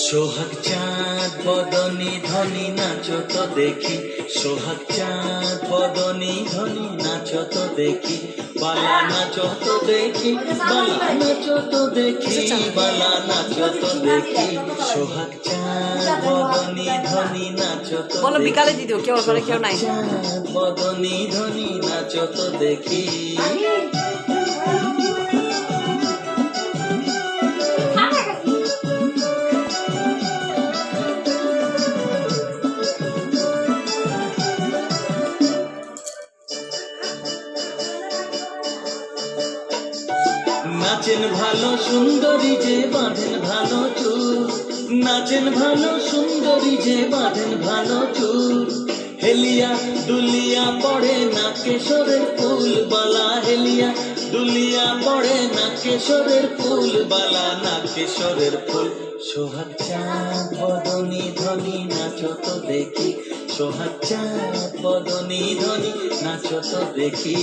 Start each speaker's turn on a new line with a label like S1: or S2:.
S1: সোহাগ চাঁদ বদনী ধনী নাচো তো দেখি, সোহাগ চাঁদ বদনী ধনী নাচো তো দেখি, বালা নাচো তো দেখি, বালা নাচো তো দেখি, বালা নাচো তো দেখি, সোহাগ চাঁদ বদনী ধনী নাচো তো
S2: বলো বিকালে দিদিও কেউ করে কেউ নাই।
S1: চাঁদ বদনী ধনী নাচো তো দেখি। নাচেন ভালো সুন্দরী যে বাঁধেন ভালো চুল, নাচেন ভালো সুন্দরী যে বাঁধেন ভালো চুল, হেলিয়া দুলিয়া পড়ে না কেশরের ফুল বালা, হেলিয়া দুলিয়া পড়ে না কেশরের ফুল বালা, না কেশরের ফুল। সোহাগ চাঁদ বদনী ধনী নাচো তো দেখি, সোহাগ চাঁদ বদনী ধনী নাচো তো দেখি।